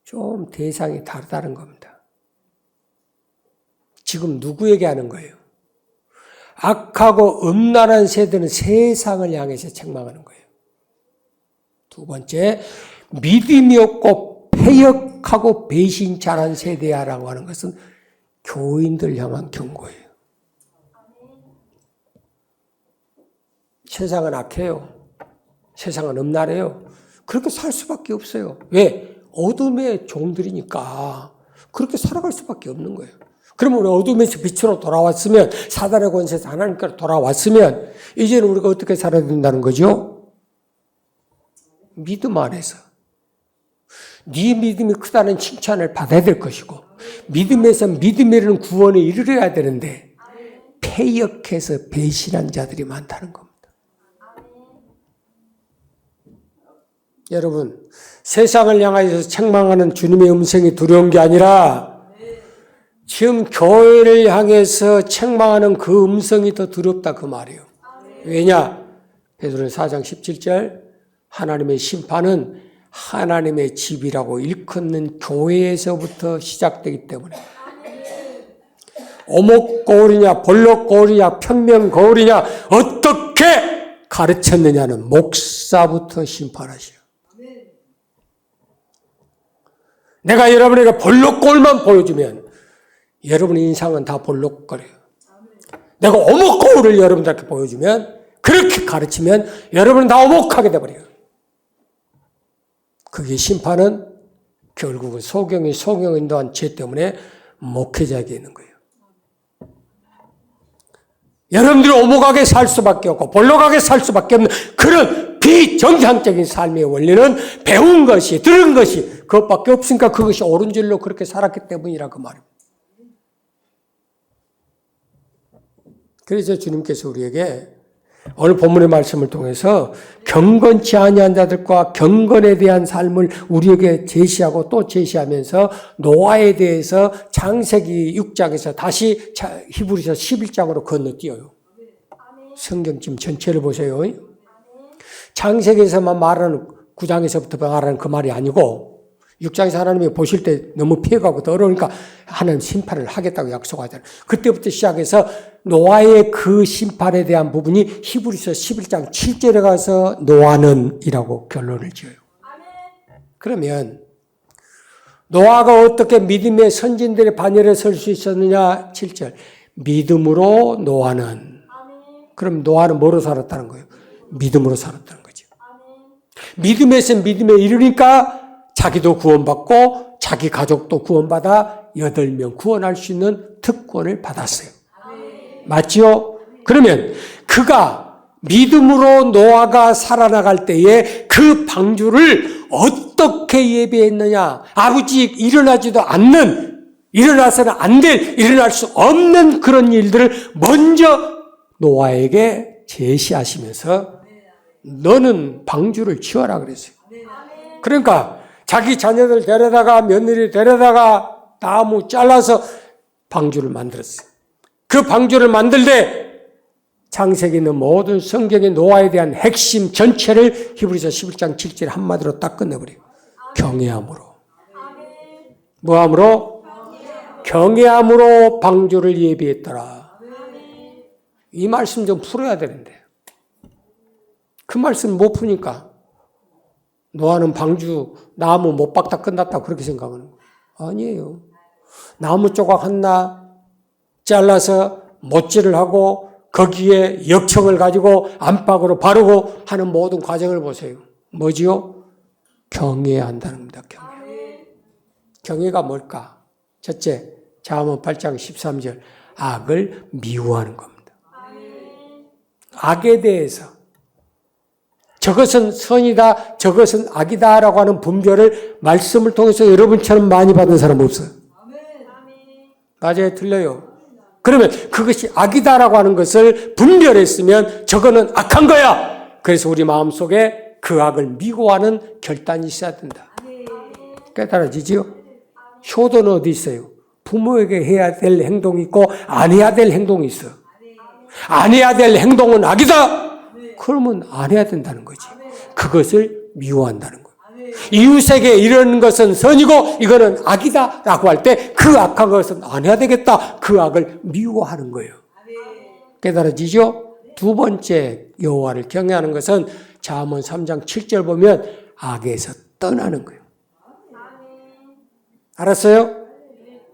좀 대상이 다르다는 겁니다. 지금 누구에게 하는 거예요? 악하고 음란한 세대는 세상을 향해서 책망하는 거예요. 두 번째, 믿음이 없고 폐역하고 배신자란 세대야라고 하는 것은 교인들 향한 경고예요. 세상은 악해요. 세상은 음란해요. 그렇게 살 수밖에 없어요. 왜? 어둠의 종들이니까 그렇게 살아갈 수밖에 없는 거예요. 그러면 우리 어둠에서 빛으로 돌아왔으면, 사단의 권세에서 하나님께로 돌아왔으면 이제는 우리가 어떻게 살아야 된다는 거죠? 믿음 안에서. 네 믿음이 크다는 칭찬을 받아야 될 것이고, 믿음에서 믿음이라는 구원에 이르러야 되는데 폐역해서 배신한 자들이 많다는 겁니다. 여러분, 세상을 향하여서 책망하는 주님의 음성이 두려운 게 아니라 지금 교회를 향해서 책망하는 그 음성이 더 두렵다 그 말이에요. 왜냐? 베드로는 4장 17절 하나님의 심판은 하나님의 집이라고 일컫는 교회에서부터 시작되기 때문에 오목 거울이냐 볼록 거울이냐 평면 거울이냐 어떻게 가르쳤느냐는 목사부터 심판하시오. 내가 여러분에게 볼록 거울만 보여주면 여러분의 인상은 다 볼록거려요. 내가 오목 거울을 여러분들께 보여주면, 그렇게 가르치면 여러분은 다 오목하게 돼버려요. 그게 심판은 결국은 소경인도한 죄 때문에 목회자에게 있는 거예요. 여러분들이 오목하게 살 수밖에 없고 볼록하게 살 수밖에 없는 그런 비정상적인 삶의 원리는 배운 것이, 들은 것이 그것밖에 없으니까 그것이 옳은 줄로 그렇게 살았기 때문이라 그 말입니다. 그래서 주님께서 우리에게 오늘 본문의 말씀을 통해서 경건치 아니한 자들과 경건에 대한 삶을 우리에게 제시하고 또 제시하면서 노아에 대해서 창세기 6장에서 다시 히브리서 11장으로 건너뛰어요. 성경 지금 전체를 보세요. 창세기에서만 말하는 9장에서부터 말하는 그 말이 아니고 6장에서 하나님이 보실 때 너무 피해가고 더 어려우니까 하나님 심판을 하겠다고 약속하잖아요. 그때부터 시작해서 노아의 그 심판에 대한 부분이 히브리서 11장 7절에 가서 노아는 이라고 결론을 지어요. 그러면 노아가 어떻게 믿음의 선진들의 반열에 설 수 있었느냐? 7절. 믿음으로 노아는. 그럼 노아는 뭐로 살았다는 거예요? 믿음으로 살았다는 거죠. 믿음에서 믿음에 이르니까 자기도 구원받고 자기 가족도 구원받아 8명 구원할 수 있는 특권을 받았어요. 맞지요? 그러면 그가 믿음으로 노아가 살아나갈 때에 그 방주를 어떻게 예배했느냐? 아버지 일어나지도 않는, 일어나서는 안 될, 일어날 수 없는 그런 일들을 먼저 노아에게 제시하시면서 너는 방주를 지어라 그랬어요. 그러니까 자기 자녀들 데려다가 며느리 데려다가 나무 잘라서 방주를 만들었어요. 그 방주를 만들 때 창세기에 있는 모든 성경의 노아에 대한 핵심 전체를 히브리서 11장 7절 한마디로 딱 끝내버려요. 경외함으로. 뭐함으로? 경외함으로 방주를 예비했더라. 이 말씀 좀 풀어야 되는데. 그 말씀 못 푸니까 노아는 방주 나무 못 박다 끝났다 그렇게 생각하는 거예요. 아니에요. 나무 조각 하나 잘라서 못질을 하고 거기에 역청을 가지고 안팎으로 바르고 하는 모든 과정을 보세요. 뭐지요? 경외해야 한다는 겁니다. 경외. 경외가 뭘까? 첫째, 잠언 8장 13절 악을 미워하는 겁니다. 악에 대해서 저것은 선이다, 저것은 악이다라고 하는 분별을 말씀을 통해서 여러분처럼 많이 받은 사람 없어요. 맞아요? 틀려요? 그러면 그것이 악이다라고 하는 것을 분별했으면 저거는 악한 거야. 그래서 우리 마음속에 그 악을 미워하는 결단이 있어야 된다. 깨달아지지요? 효도는 어디 있어요? 부모에게 해야 될 행동이 있고 안 해야 될 행동이 있어. 안 해야 될 행동은 악이다. 그러면 안 해야 된다는 거지. 그것을 미워한다는 거예요. 이웃에게 이런 것은 선이고 이거는 악이다 라고 할 때 그 악한 것은 안 해야 되겠다. 그 악을 미워하는 거예요. 깨달아지죠? 두 번째 여호와를 경외하는 것은 잠언 3장 7절 보면 악에서 떠나는 거예요. 알았어요?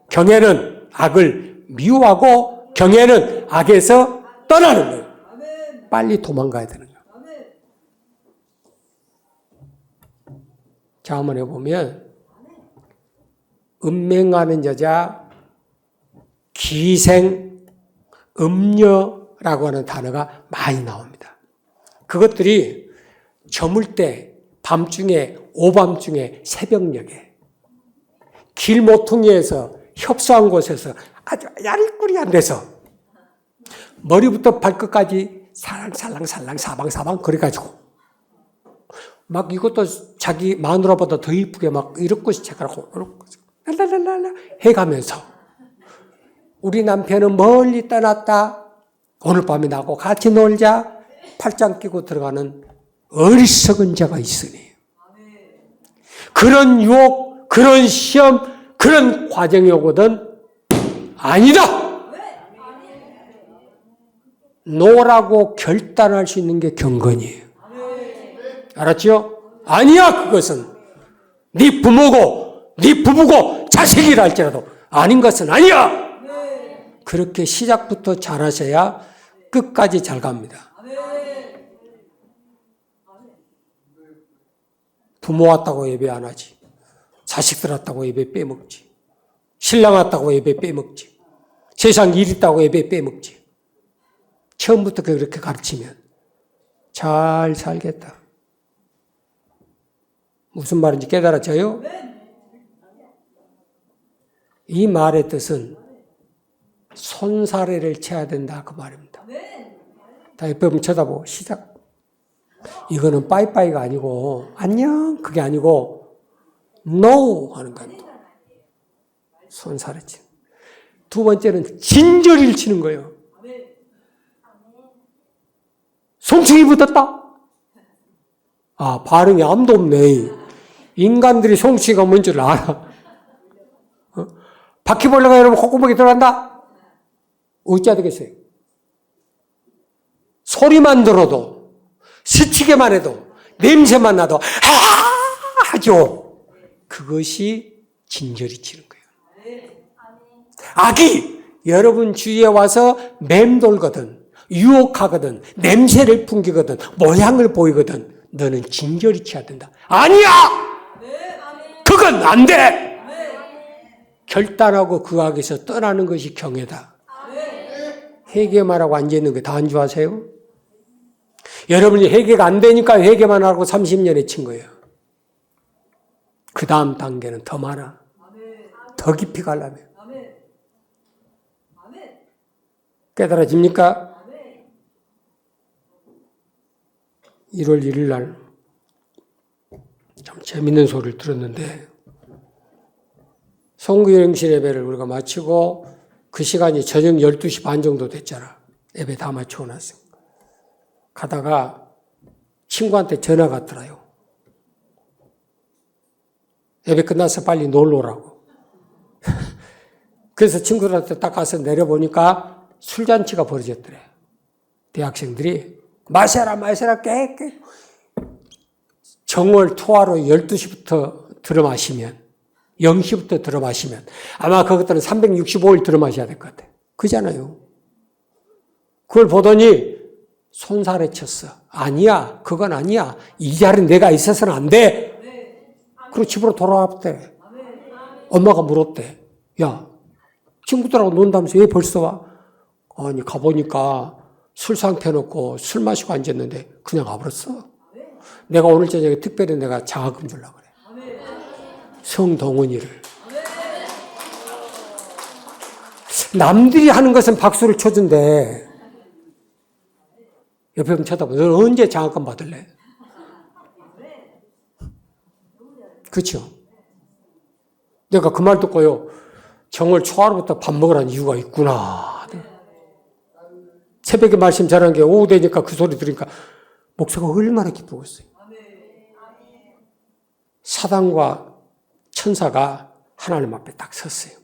경외는 악을 미워하고 경외는 악에서 떠나는 거예요. 빨리 도망가야 되는 거예요. 잠언에 보면 음맹하는 여자, 기생, 음녀라고 하는 단어가 많이 나옵니다. 그것들이 저물 때, 밤중에, 오밤중에, 새벽녘에 길 모퉁이에서 협소한 곳에서 아주 야리꾸리한 데서 머리부터 발끝까지 살랑살랑 사방사방 그래가지고 막 이것도 자기 마누라보다 더 이쁘게 막 이렇게 착하고 랄랄랄라 해가면서 우리 남편은 멀리 떠났다. 오늘 밤에 나하고 같이 놀자. 팔짱 끼고 들어가는 어리석은 자가 있으니 그런 유혹, 그런 시험, 그런 과정이 오거든 아니다. 노라고 결단할 수 있는 게 경건이에요. 알았죠? 아니야 그것은. 네 부모고 네 부부고 자식이라 할지라도 아닌 것은 아니야. 그렇게 시작부터 잘하셔야 끝까지 잘 갑니다. 부모 왔다고 예배 안 하지. 자식들 왔다고 예배 빼먹지. 신랑 왔다고 예배 빼먹지. 세상 일 있다고 예배 빼먹지. 처음부터 그렇게 가르치면 잘 살겠다. 무슨 말인지 깨달았어요? 이 말의 뜻은 손사래를 쳐야 된다 그 말입니다. 다 옆에 보면 쳐다보고 시작. 이거는 빠이빠이가 아니고 안녕 그게 아니고 no 하는 겁니다. 손사래 치는. 두 번째는 진저리를 치는 거예요. 송충이 붙었다. 아 반응이 아무도 없네. 인간들이 송충이가 뭔 줄 알아. 바퀴벌레가 여러분 콧구멍에 들어간다? 어찌해야 되겠어요? 소리만 들어도, 스치게만 해도, 냄새만 나도, 하죠. 그것이 진저리 치는 거예요. 악이 여러분 주위에 와서 맴돌거든, 유혹하거든, 냄새를 풍기거든, 모양을 보이거든, 너는 진저리 쳐야 된다. 아니야! 그건 안 돼! 결단하고 그 악에서 떠나는 것이 경외다. 회개만 하고 앉아있는 거 다 안주하세요? 여러분이 회개가 안 되니까 회개만 하고 30년에 친 거예요. 그 다음 단계는 더 많아. 더 깊이 가려면. 깨달아집니까? 1월 1일 날 참 재밌는 소리를 들었는데 송구영실 예배를 우리가 마치고 그 시간이 저녁 12시 반 정도 됐잖아. 예배 다 마치고 났으니까. 가다가 친구한테 전화가 왔더라요. 예배 끝나서 빨리 놀러 오라고. 그래서 친구들한테 딱 가서 내려보니까 술잔치가 벌어졌더래. 대학생들이 마셔라 깨. 정월 토화로 12시부터 들어 마시면 0시부터 들어 마시면 아마 그것들은 365일 들어 마셔야 될 것 같아요. 그잖아요. 그걸 보더니 손살에 쳤어. 아니야. 그건 아니야. 이 자리는 내가 있어서는 안 돼. 그리고 집으로 돌아왔대. 엄마가 물었대. 야, 친구들하고 논다면서 왜 벌써 와? 아니, 가보니까 술 상태 놓고 술 마시고 앉았는데 그냥 와버렸어. 내가 오늘 저녁에 특별히 내가 장학금 주려고 그래. 성동원이를. 남들이 하는 것은 박수를 쳐준대. 옆에 보면 쳐다봐. 너는 언제 장학금 받을래? 그렇죠? 내가 그 말 듣고요. 정월 초하루부터 밥 먹으라는 이유가 있구나. 새벽에 말씀 잘하는 게 오후 되니까 그 소리 들으니까 목사가 얼마나 기쁘고 있어요. 사단과 천사가 하나님 앞에 딱 섰어요.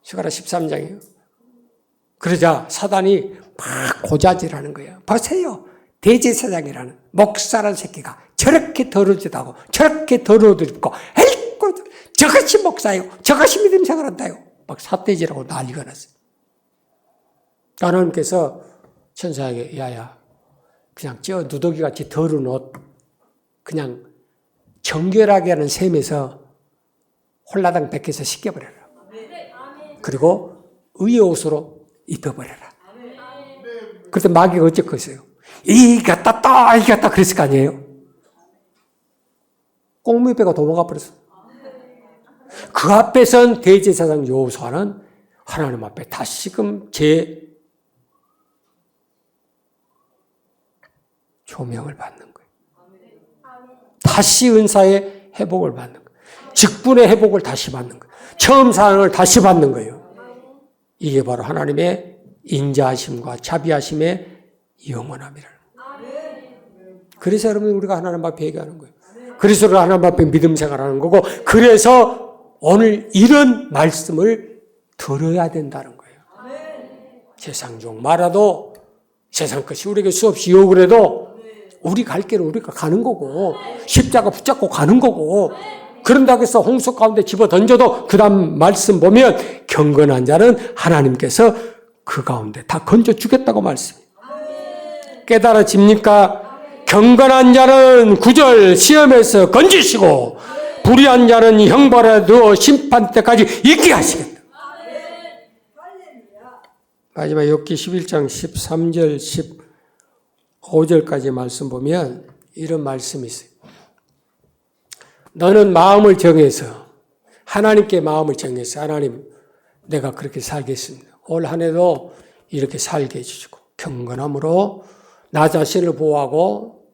스가랴 13장이에요. 그러자 사단이 막 고자질하는 거예요. 보세요. 대제사장이라는 목사라는 새끼가 저렇게 더러지다고 저렇게 더러워도 입고 에이고 저것이 목사예요. 저것이 믿음 생활한다요. 막 삿대질하고 난리가 났어요. 하나님께서 천사에게 야야 그냥 저 누더기같이 더러운 옷 그냥 정결하게 하는 셈에서 홀라당 백해서 씻겨버려라. 그리고 의의 옷으로 입혀버려라. 그때 마귀가 어쨌겠어요? 이겼다 또 이겼다 그랬을 거 아니에요? 꽁무배가 도망가 버렸어. 그 앞에 선 대제사장 여호수아는 하나님 앞에 다시금 조명을 받는 거예요. 다시 은사의 회복을 받는 거예요. 직분의 회복을 다시 받는 거예요. 처음 사랑을 다시 받는 거예요. 이게 바로 하나님의 인자하심과 자비하심의 영원함이라는 거예요. 그래서 여러분 우리가 하나님 앞에 얘기하는 거예요. 그래서 우리가 하나님 앞에 믿음 생활하는 거고 그래서 오늘 이런 말씀을 들어야 된다는 거예요. 세상 종 말아도 세상 것이 우리에게 수없이 욕을 해도 우리 갈 길은 우리가 가는 거고 십자가 붙잡고 가는 거고 그런다고 해서 홍수 가운데 집어 던져도 그 다음 말씀 보면 경건한 자는 하나님께서 그 가운데 다 건져주겠다고 말씀해요. 깨달아집니까? 경건한 자는 9절 시험에서 건지시고 불의한 자는 형벌에 두어 심판 때까지 있게 하시겠다. 마지막 욥기 11장 13절 15절까지 말씀 보면 이런 말씀이 있어요. 너는 마음을 정해서 하나님께 마음을 정해서 하나님 내가 그렇게 살겠습니다. 올 한 해도 이렇게 살게 해주시고 경건함으로 나 자신을 보호하고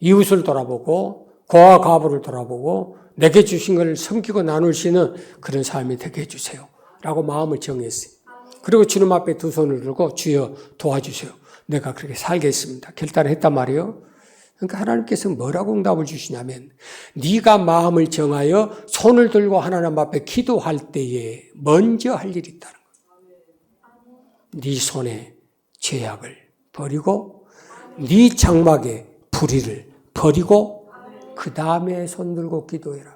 이웃을 돌아보고 고아 과부를 돌아보고 내게 주신 걸 섬기고 나눌 수 있는 그런 삶이 되게 해주세요. 라고 마음을 정했어요. 그리고 주님 앞에 두 손을 들고 주여 도와주세요. 내가 그렇게 살겠습니다. 결단을 했단 말이에요. 그러니까 하나님께서 뭐라고 응답을 주시냐면 네가 마음을 정하여 손을 들고 하나님 앞에 기도할 때에 먼저 할 일이 있다는 거예요. 네 손에 죄악을 버리고 네 장막에 불의를 버리고 그 다음에 손 들고 기도해라.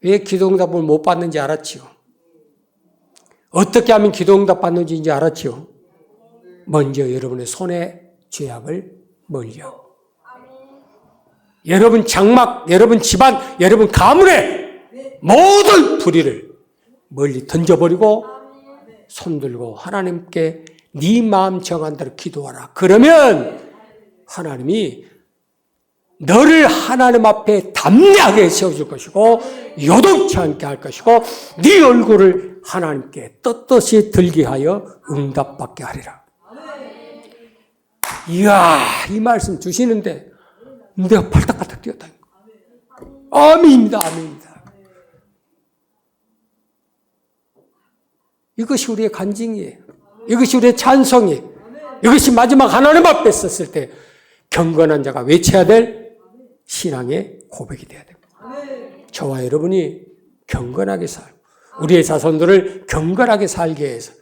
왜 기도응답을 못 받는지 알았지요? 어떻게 하면 기도응답 받는지 이제 알았지요? 먼저 여러분의 손에 죄악을 멀리하고 여러분 장막, 여러분 집안, 여러분 가문의 모든 불의를 멀리 던져버리고 손들고 하나님께 네 마음 정한 대로 기도하라. 그러면 하나님이 너를 하나님 앞에 담대하게 세워줄 것이고 요동치 않게 할 것이고 네 얼굴을 하나님께 떳떳이 들게 하여 응답받게 하리라. 이야, 이 말씀 주시는데 내가 발딱발딱 뛰었다니까. 아멘입니다. 아멘입니다. 이것이 우리의 간증이에요. 이것이 우리의 찬송이에요. 이것이 마지막 하나님 앞에 섰을 때 경건한 자가 외쳐야 될 신앙의 고백이 돼야 됩니다. 저와 여러분이 경건하게 살고 우리의 자손들을 경건하게 살게 해서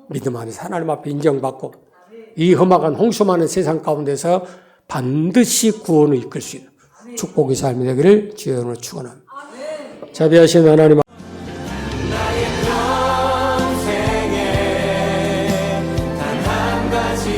믿음 안에서 하나님 앞에 인정받고 이 험악한 홍수 많은 세상 가운데서 반드시 구원을 이끌 수 있는 축복의 삶이 되기를 주의 이름으로 축원합니다. 자비하신 하나님 나의 평생에 단 한 가지